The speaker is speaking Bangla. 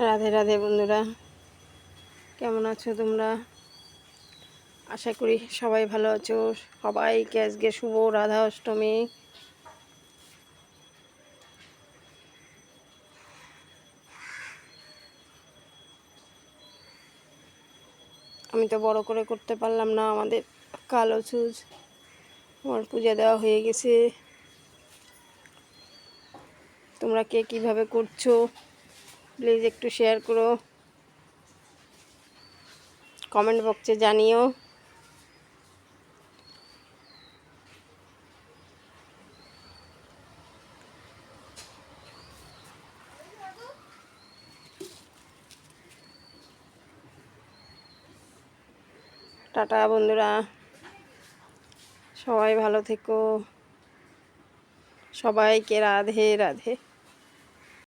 রাধে রাধে বন্ধুরা, কেমন আছো তোমরা? আশা করি সবাই ভালো আছো। সবাইকে আজকে শুভ রাধা অষ্টমী। আমি তো বড় করে করতে পারলাম না, আমাদের কালো সুজ আমার পূজা দেওয়া হয়ে গেছে। তোমরা কে কিভাবে করছো প্লিজ একটু শেয়ার করো, কমেন্ট বক্সে জানিও। টাটা বন্ধুরা, সবাই ভালো থেকো, সবাইকে রাধে রাধে।